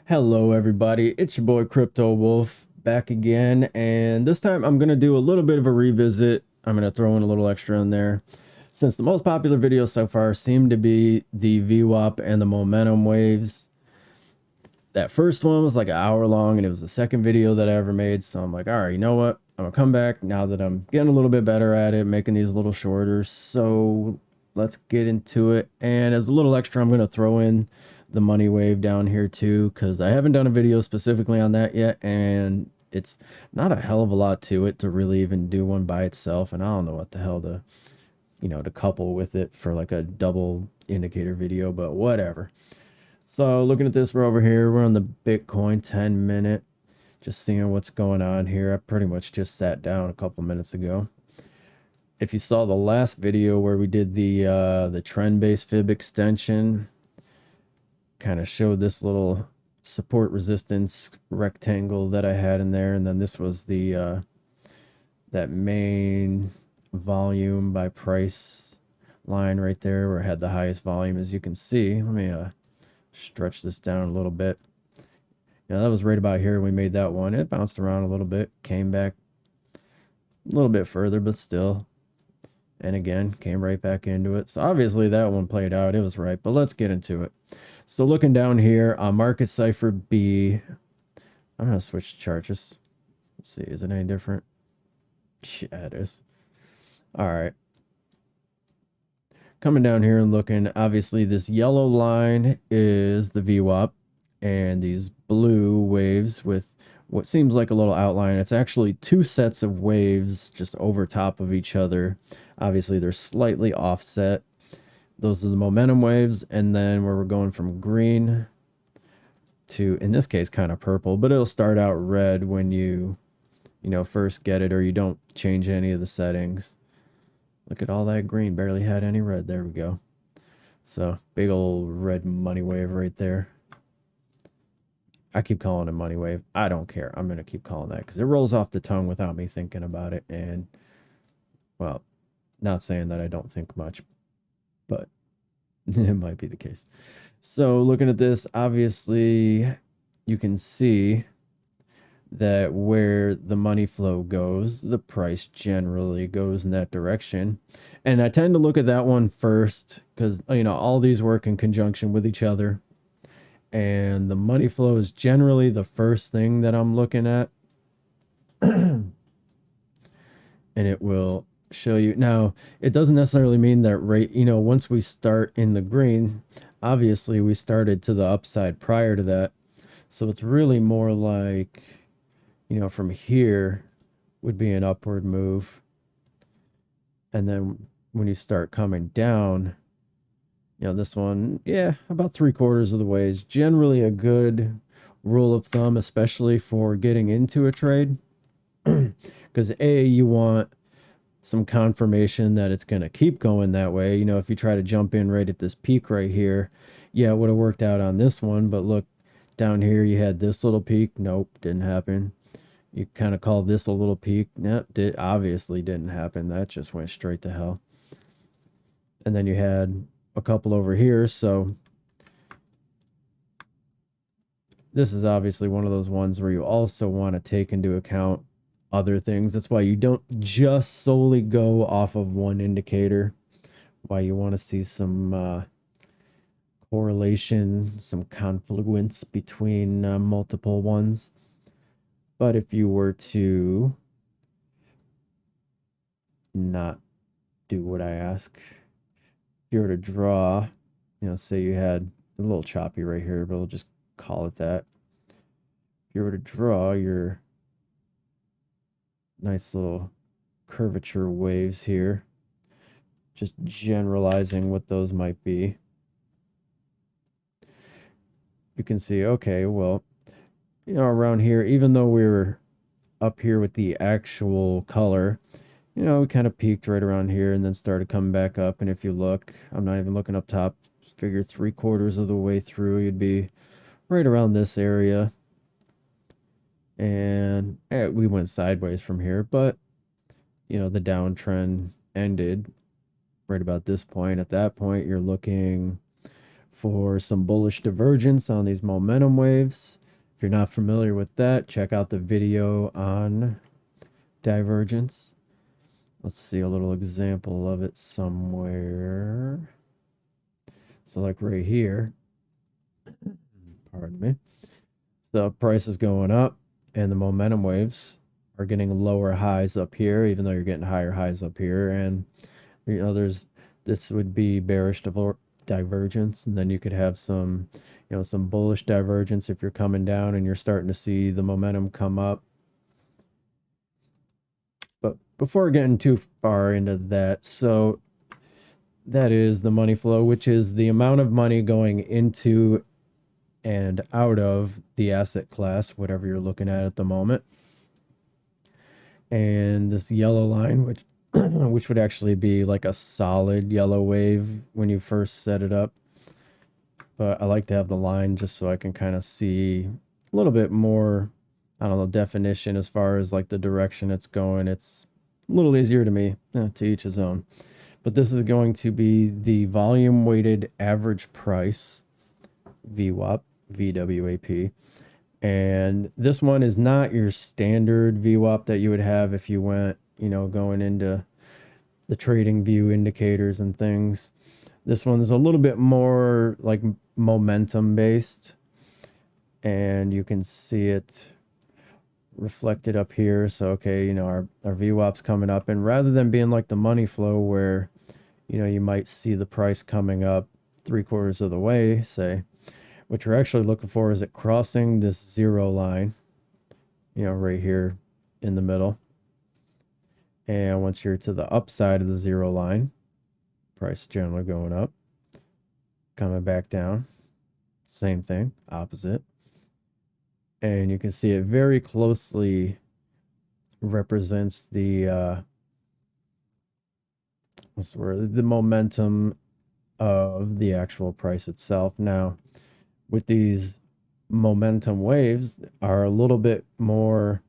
Hello everybody, it's your boy Crypto Wolf back again, and this time I'm going to do a little bit of a revisit. I'm going to throw in a little extra in there. Since the most popular videos so far seem to be the VWAP and the momentum waves. That first one was like an hour long and it was the second video that I ever made, so I'm like, all right, you know what? I'm going to come back now that I'm getting a little bit better at it, making these a little shorter. So let's get into it. And as a little extra, I'm going to throw in the money wave down here too, because I haven't done a video specifically on that yet, and it's not a hell of a lot to it to really even do one by itself, and I don't know what the hell to couple with it for like a double indicator video, but whatever. So looking at this, we're over here, we're on the Bitcoin 10-minute, just seeing what's going on here. I pretty much just sat down a couple minutes ago. If you saw the last video where we did the trend-based fib extension, kind of showed this little support resistance rectangle that I had in there, and then this was the that main volume by price line right there where it had the highest volume. As you can see, let me stretch this down a little bit. Yeah, that was right about here. We made that one. It bounced around a little bit, came back a little bit further, but still, and again came right back into it. So obviously that one played out, it was right. But let's get into it. So looking down here on Market Cipher B, I'm gonna switch charts. Let's see, is it any different? Yeah, it is. All right, coming down here and looking, obviously this yellow line is the VWAP, and these blue waves with what seems like a little outline, it's actually two sets of waves just over top of each other. Obviously they're slightly offset. Those are the momentum waves, and then where we're going from green to, in this case, kind of purple, but it'll start out red when you first get it, or you don't change any of the settings. Look at all that green, barely had any red. There we go. So big old red money wave right there. I keep calling it money wave. I don't care. I'm going to keep calling that because it rolls off the tongue without me thinking about it. And, well, not saying that I don't think much, but it might be the case. So looking at this, obviously you can see that where the money flow goes, the price generally goes in that direction. And I tend to look at that one first because, all these work in conjunction with each other. And the money flow is generally the first thing that I'm looking at. And it will show you. Now, it doesn't necessarily mean that once we start in the green, obviously we started to the upside prior to that. So it's really more like, from here would be an upward move. And then when you start coming down, this one, yeah, about 3/4 of the way is generally a good rule of thumb, especially for getting into a trade. Because you want some confirmation that it's going to keep going that way. If you try to jump in right at this peak right here, yeah, it would have worked out on this one. But look, down here you had this little peak. Nope, didn't happen. You kind of call this a little peak. Nope, obviously didn't happen. That just went straight to hell. And then you had a couple over here. So this is obviously one of those ones where you also want to take into account other things. That's why you don't just solely go off of one indicator. Why you want to see some correlation, some confluence between multiple ones. But if you were to not do what I ask, if you were to draw, say you had a little choppy right here, but we'll just call it that. If you were to draw your nice little curvature waves here, just generalizing what those might be, you can see, okay, well, around here, even though we were up here with the actual color, we kind of peaked right around here and then started coming back up. And if you look, I'm not even looking up top, figure 3/4 of the way through, you'd be right around this area. And we went sideways from here, but the downtrend ended right about this point. At that point, you're looking for some bullish divergence on these momentum waves. If you're not familiar with that, check out the video on divergence. Let's see a little example of it somewhere. So like right here, pardon me, the price is going up and the momentum waves are getting lower highs up here, even though you're getting higher highs up here. And you know, this would be bearish divergence, and then you could have some, you know, some bullish divergence if you're coming down and you're starting to see the momentum come up. But before getting too far into that, so that is the money flow, which is the amount of money going into and out of the asset class, whatever you're looking at the moment. And this yellow line, which which would actually be like a solid yellow wave when you first set it up. But I like to have the line just so I can kind of see a little bit more, I don't know, definition as far as like the direction it's going. It's a little easier to me, to each his own. But this is going to be the volume weighted average price, VWAP, VWAP. And this one is not your standard VWAP that you would have if you went, you know, going into the trading view indicators and things. This one's a little bit more like momentum based, and you can see it reflected up here. So, okay, you know, our VWAP's coming up, and rather than being like the money flow where, you know, you might see the price coming up 3/4 of the way, say, what you're actually looking for is it crossing this zero line, you know, right here in the middle. And once you're to the upside of the zero line, price generally going up, coming back down, same thing, opposite. And you can see it very closely represents the what's the word? The momentum of the actual price itself. Now, with these momentum waves are a little bit more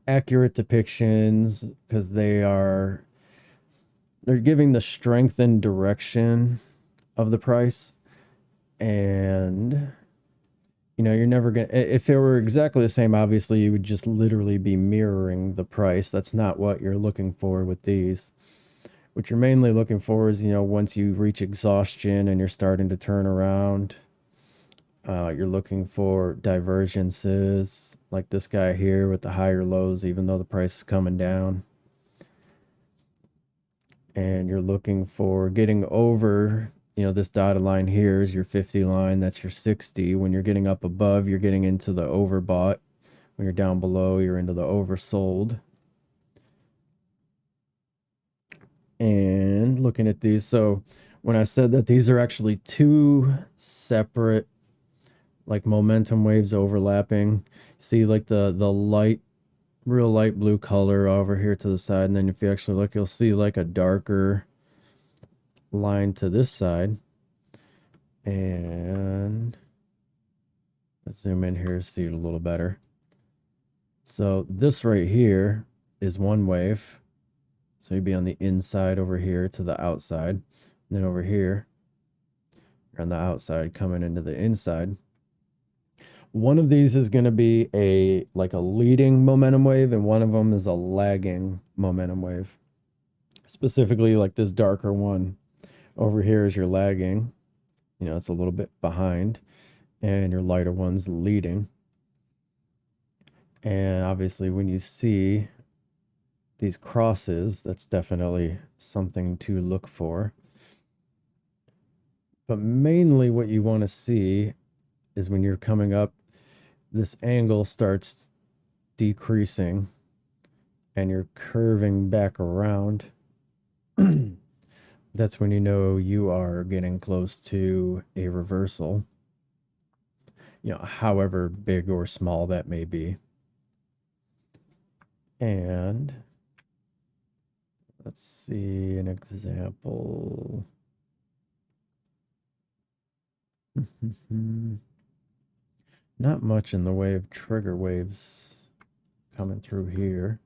accurate depictions because they're giving the strength and direction of the price. And you know, you're never gonna, if it were exactly the same, obviously you would just literally be mirroring the price. That's not what you're looking for with these. What you're mainly looking for is, you know, once you reach exhaustion and you're starting to turn around, you're looking for divergences like this guy here with the higher lows, even though the price is coming down. And you're looking for getting over, you know, this dotted line here is your 50 line. That's your 60. When you're getting up above, you're getting into the overbought. When you're down below, you're into the oversold. And looking at these, so when I said that these are actually two separate like momentum waves overlapping, see like the real light blue color over here to the side, and then if you actually look, you'll see like a darker line to this side. And let's zoom in here, see it a little better. So this right here is one wave. So you'd be on the inside over here to the outside. And then over here, you're on the outside coming into the inside. One of these is going to be a leading momentum wave, and one of them is a lagging momentum wave. Specifically, like this darker one over here is your lagging. You know, it's a little bit behind, and your lighter one's leading. And obviously, when you see these crosses, that's definitely something to look for. But mainly what you want to see is when you're coming up, this angle starts decreasing and you're curving back around. That's when you know you are getting close to a reversal, you know, however big or small that may be. And let's see an example. Not much in the way of trigger waves coming through here.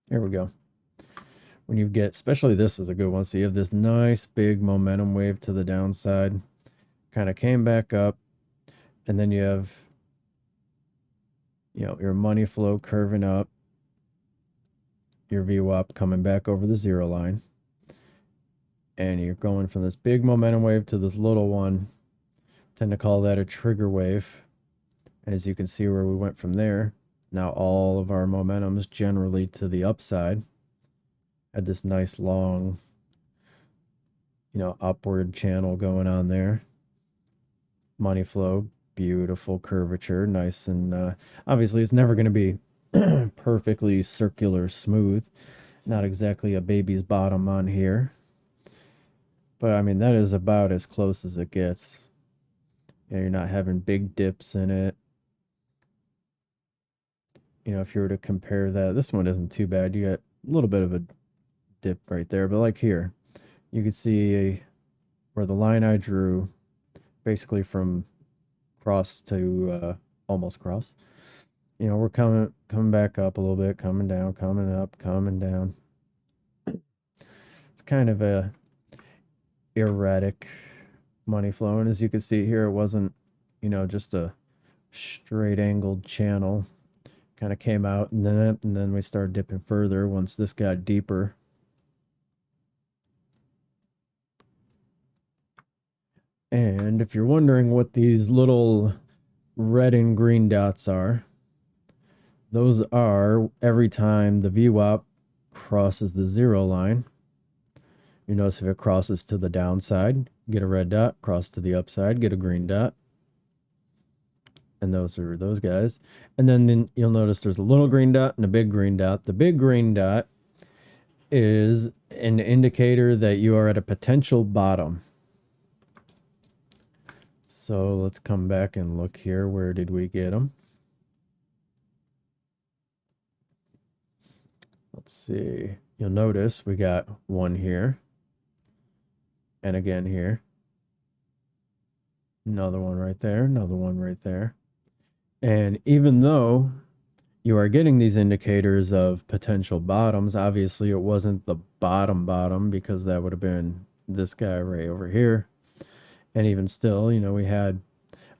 There we go. when you get, especially this is a good one. So you have this nice big momentum wave to the downside, kind of came back up, and then you have, you know, your money flow curving up, your VWAP coming back over the zero line, and you're going from this big momentum wave to this little one. Tend to call that a trigger wave. As you can see where we went from there, now all of our momentum's generally to the upside. Had this nice long, you know, upward channel going on there. Money flow, beautiful curvature, nice, and obviously it's never going to be perfectly circular smooth. Not exactly a baby's bottom on here, but I mean that is about as close as it gets. Yeah, you're not having big dips in it. You know, if you were to compare that, this one isn't too bad. You got a little bit of a dip right there, but like here, you can see where the line I drew, basically from cross to almost cross. You know, we're coming back up a little bit, coming down, coming up, coming down. It's kind of a erratic money flow, and as you can see here, it wasn't, you know, just a straight angled channel. Kind of came out, and then we started dipping further once this got deeper. And if you're wondering what these little red and green dots are, those are every time the VWAP crosses the zero line. You notice if it crosses to the downside, get a red dot, cross to the upside, get a green dot. And those are those guys. And then you'll notice there's a little green dot and a big green dot. The big green dot is an indicator that you are at a potential bottom. So let's come back and look here. Where did we get them? Let's see. You'll notice we got one here. And again here. Another one right there. Another one right there. And even though you are getting these indicators of potential bottoms, obviously it wasn't the bottom because that would have been this guy right over here. And even still, you know, we had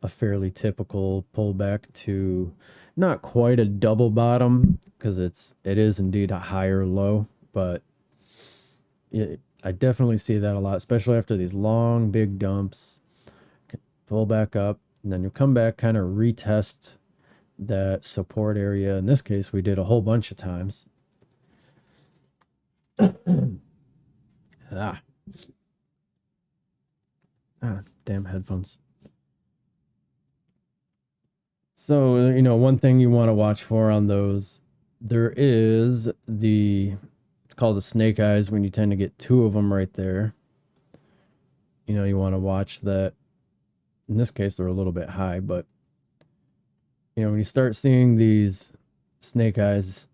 a fairly typical pullback to not quite a double bottom, because it is indeed a higher low, but I definitely see that a lot, especially after these long big dumps. Pull back up, and then you come back, kind of retest that support area. In this case, we did a whole bunch of times. Damn headphones. So, you know, one thing you want to watch for on those, there is it's called the snake eyes, when you tend to get two of them right there. You know, you want to watch that. In this case, they're a little bit high, but, you know, when you start seeing these snake eyes,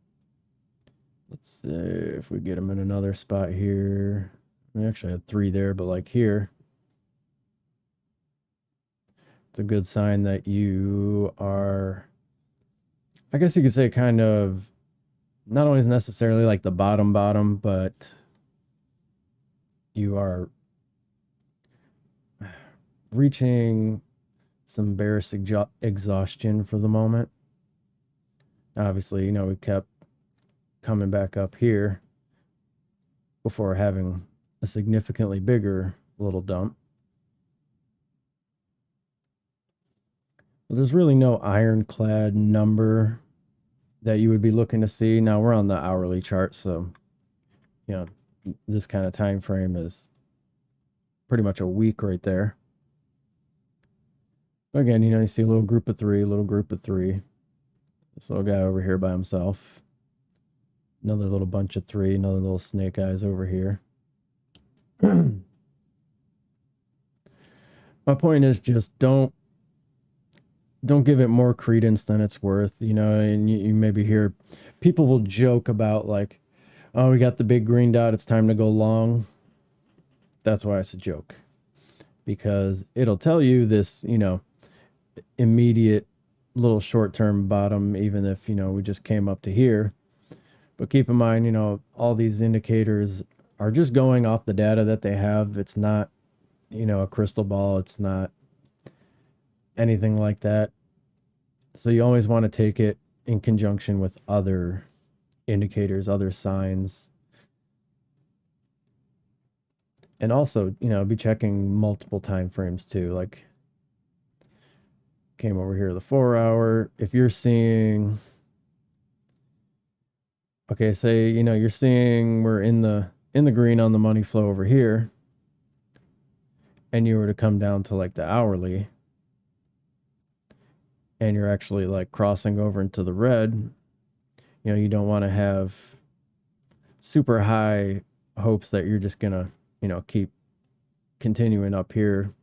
let's see if we get them in another spot here. We actually had three there, but like here, it's a good sign that you are, I guess you could say, kind of not always necessarily like the bottom, but you are reaching some bearish exhaustion for the moment. Obviously, you know, we kept coming back up here before having a significantly bigger little dump. There's really no ironclad number that you would be looking to see. Now we're on the hourly chart, so, you know, this kind of time frame is pretty much a week right there. But again, you know, you see a little group of three. This little guy over here by himself. Another little bunch of three. Another little snake eyes over here. My point is just don't give it more credence than it's worth, you know. And you maybe hear people will joke about like, oh, we got the big green dot, it's time to go long. That's why it's a joke, because it'll tell you this, you know, immediate little short-term bottom, even if, you know, we just came up to here. But keep in mind, you know, all these indicators are just going off the data that they have. It's not, you know, a crystal ball. It's not anything like that. So you always want to take it in conjunction with other indicators, other signs. And also, you know, be checking multiple time frames too. Like, came over here, the 4 hour. If you're seeing, okay, say, you know, you're seeing we're in the green on the money flow over here, and you were to come down to like the hourly, and you're actually like crossing over into the red, you know, you don't want to have super high hopes that you're just gonna, you know, keep continuing up here.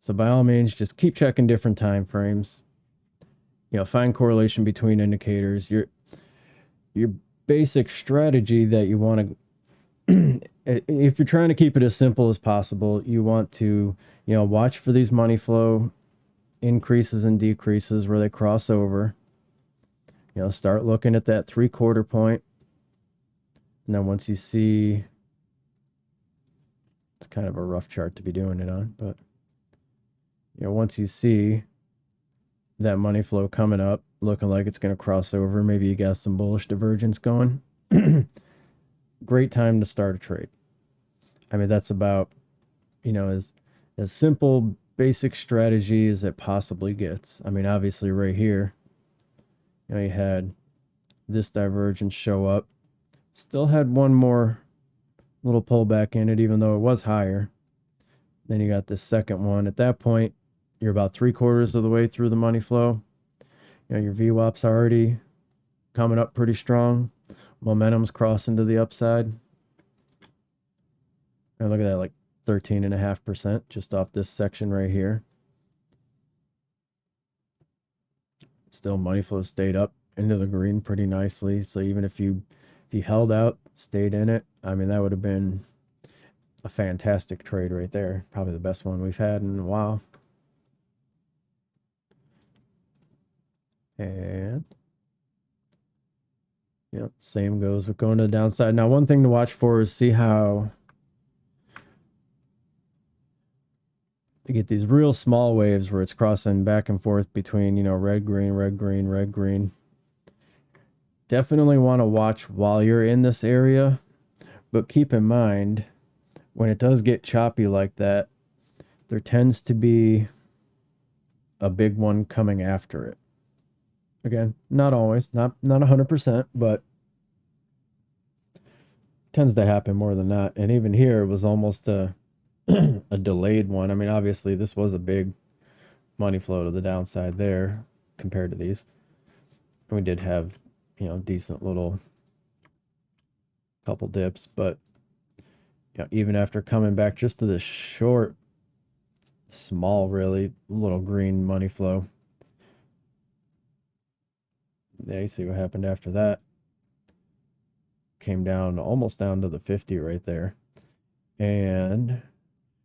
So by all means, just keep checking different time frames. You know, find correlation between indicators. Your basic strategy that you want to, if you're trying to keep it as simple as possible, you want to, you know, watch for these money flow increases and decreases where they cross over. You know, start looking at that 3/4 point. And then once you see, it's kind of a rough chart to be doing it on, but you know, once you see that money flow coming up, looking like it's going to cross over, maybe you got some bullish divergence going, great time to start a trade. I mean, that's about, you know, as simple basic strategy as it possibly gets. I mean, obviously right here, you know, you had this divergence show up, still had one more little pullback in it, even though it was higher. Then you got this second one. At that point, you're about 3/4 of the way through the money flow. You know, your VWAP's already coming up pretty strong. Momentum's crossing to the upside. And look at that, like 13.5% just off this section right here. Still, money flow stayed up into the green pretty nicely. So even if you held out, stayed in it, I mean, that would have been a fantastic trade right there. Probably the best one we've had in a while. And yep, same goes with going to the downside. Now, one thing to watch for is see how you get these real small waves where it's crossing back and forth between, you know, red, green, red, green, red, green. Definitely want to watch while you're in this area, but keep in mind when it does get choppy like that, there tends to be a big one coming after it. Again, not always, not 100%, but tends to happen more than not. And even here, it was almost a a delayed one. I mean, obviously, this was a big money flow to the downside there compared to these. And we did have, you know, decent little couple dips, but you know, even after coming back just to this short, small, really little green money flow. Yeah, you see what happened after that. Came down almost down to the 50 right there. And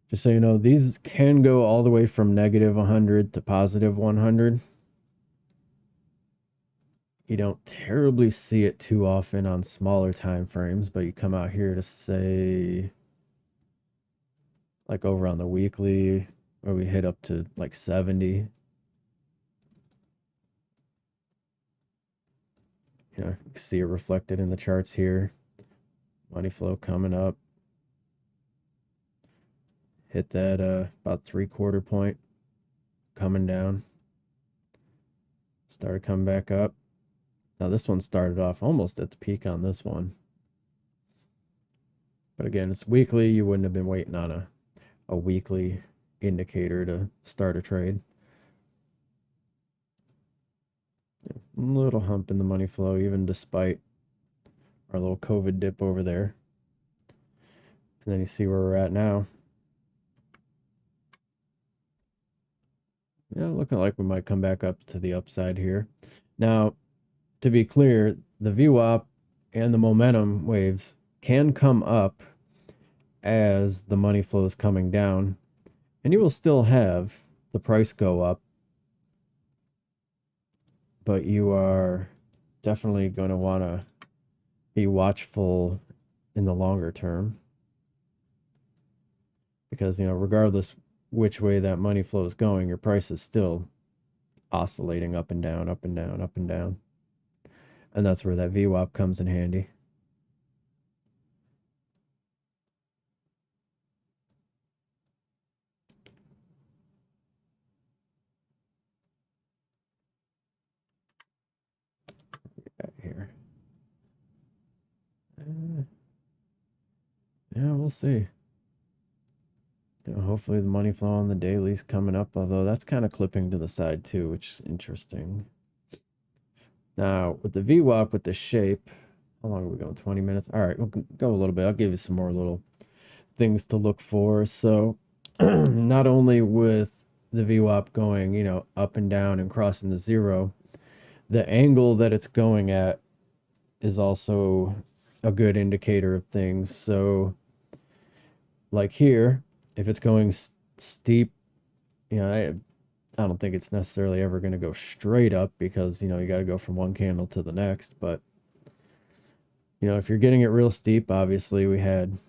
just so you know, these can go all the way from negative 100 to positive 100. You don't terribly see it too often on smaller time frames, but you come out here to say, like over on the weekly, where we hit up to like 70. You know, you can see it reflected in the charts here. Money flow coming up. Hit that about 3/4 point, coming down. Started coming back up. Now this one started off almost at the peak on this one. But again, it's weekly. You wouldn't have been waiting on a weekly indicator to start a trade. Little hump in the money flow, even despite our little COVID dip over there. And then you see where we're at now. Yeah, looking like we might come back up to the upside here. Now, to be clear, the VWAP and the momentum waves can come up as the money flow is coming down, and you will still have the price go up, but you are definitely going to want to be watchful in the longer term, because, you know, regardless which way that money flow is going, your price is still oscillating up and down, up and down, up and down. And that's where that VWAP comes in handy. Here. Yeah, we'll see. You know, hopefully the money flow on the daily's coming up, although that's kind of clipping to the side too, which is interesting. Now, with the VWAP, with the shape, how long are we going? 20 minutes? All right, we'll go a little bit. I'll give you some more little things to look for. So, not only with the VWAP going, you know, up and down and crossing the zero, the angle that it's going at is also a good indicator of things. So, like here, if it's going steep, you know, I don't think it's necessarily ever going to go straight up, because, you know, you got to go from one candle to the next. But, you know, if you're getting it real steep, obviously we had,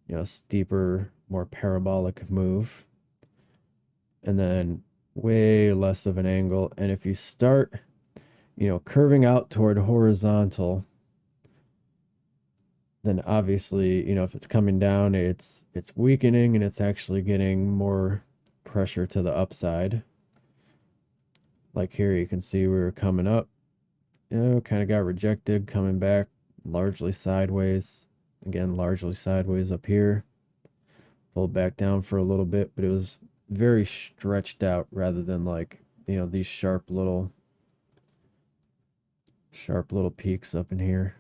you know, steeper, more parabolic move, and then way less of an angle. And if you start, you know, curving out toward horizontal, then obviously, you know, if it's coming down, it's weakening, and it's actually getting more pressure to the upside. Like here, you can see we were coming up, you know, kind of got rejected, coming back largely sideways. Again, largely sideways up here. Pulled back down for a little bit, but it was very stretched out rather than, like, you know, these sharp little peaks up in here.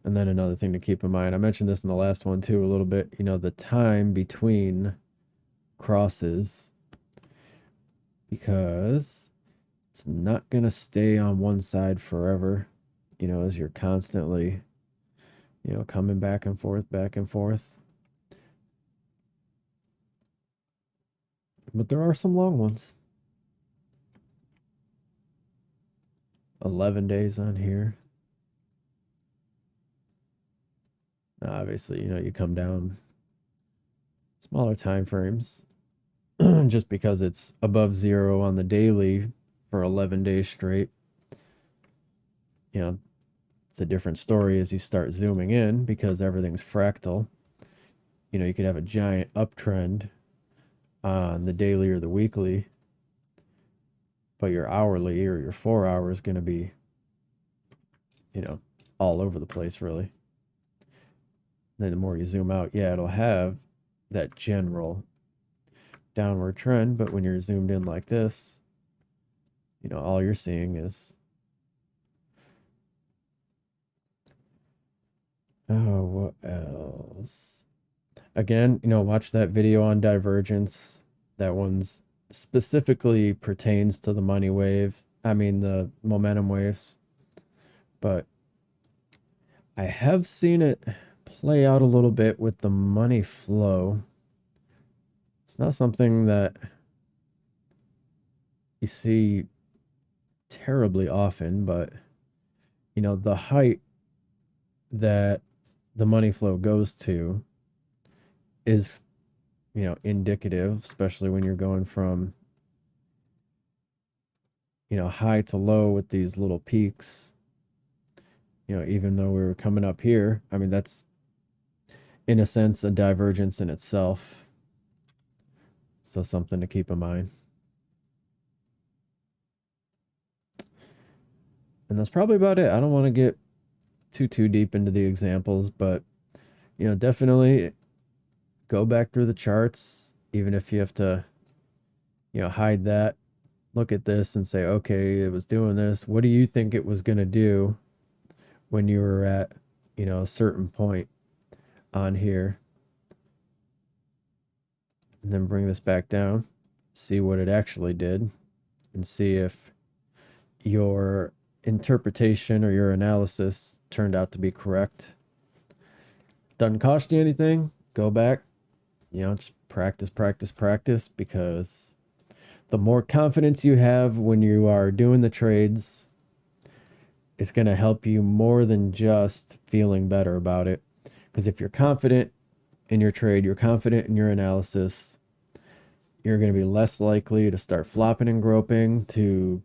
And then another thing to keep in mind, I mentioned this in the last one too a little bit, you know, the time between crosses, because it's not going to stay on one side forever, you know, as you're constantly, you know, coming back and forth, back and forth. But there are some long ones. 11 days on here. Obviously, you know, you come down smaller time frames just because it's above zero on the daily for 11 days straight. You know, it's a different story as you start zooming in, because everything's fractal. You know, you could have a giant uptrend on the daily or the weekly, but your hourly or your 4 hour is going to be, you know, all over the place, really. Then the more you zoom out, yeah, it'll have that general downward trend, but when you're zoomed in like this, you know, all you're seeing is, oh, what else? Again, you know, watch that video on Divergence. That one's specifically pertains to the money wave. I mean, the momentum waves. But I have seen it play out a little bit with the money flow. It's not something that you see terribly often, but, you know, the height that the money flow goes to is, you know, indicative, especially when you're going from, you know, high to low with these little peaks. You know, even though we were coming up here, I mean, that's in a sense a divergence in itself. So something to keep in mind. And that's probably about it. I don't want to get too deep into the examples, but, you know, definitely go back through the charts, even if you have to, you know, hide that. Look at this and say, okay, it was doing this. What do you think it was going to do when you were at, you know, a certain point on here? And then bring this back down, see what it actually did, and see if your interpretation or your analysis turned out to be correct. Doesn't cost you anything. Go back, you know, just practice, practice, practice, because the more confidence you have when you are doing the trades, it's going to help you more than just feeling better about it. Because if you're confident in your trade, you're confident in your analysis, you're going to be less likely to start flopping and groping, to,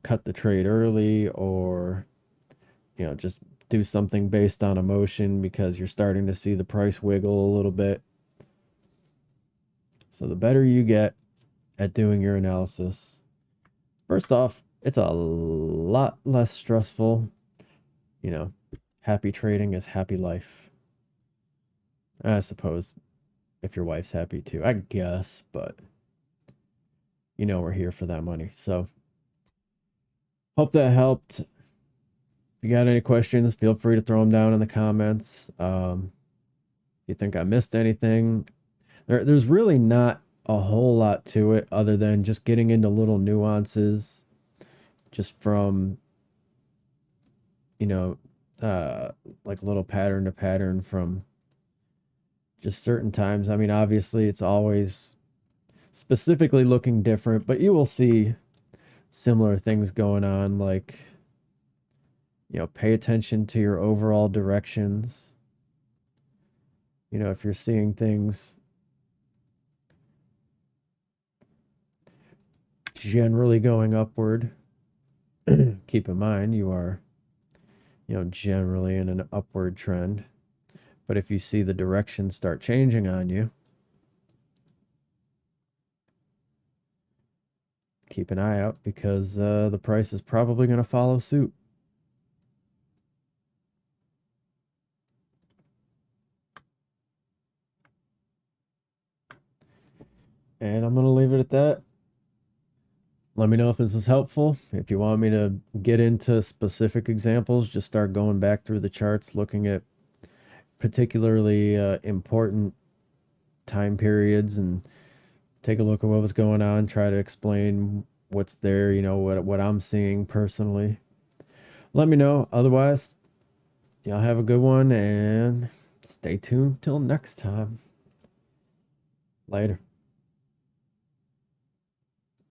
cut the trade early, or, just do something based on emotion because you're starting to see the price wiggle a little bit. So the better you get at doing your analysis, first off, it's a lot less stressful. Happy trading is happy life. I suppose if your wife's happy too, I guess, but we're here for that money. So hope that helped. If you got any questions, feel free to throw them down in the comments. If you think I missed anything, there's really not a whole lot to it other than just getting into little nuances, just from, you know, like little pattern to pattern from just certain times. I mean, obviously, it's always specifically looking different, but you will see similar things going on, like, pay attention to your overall directions. If you're seeing things generally going upward, keep in mind you are, generally in an upward trend. But if you see the direction start changing on you, keep an eye out, because the price is probably going to follow suit. And I'm going to leave it at that. Let me know if this was helpful. If you want me to get into specific examples, just start going back through the charts, looking at particularly important time periods, and take a look at what was going on, try to explain what's there, what I'm seeing personally. Let me know. Otherwise, y'all have a good one, and stay tuned till next time. Later.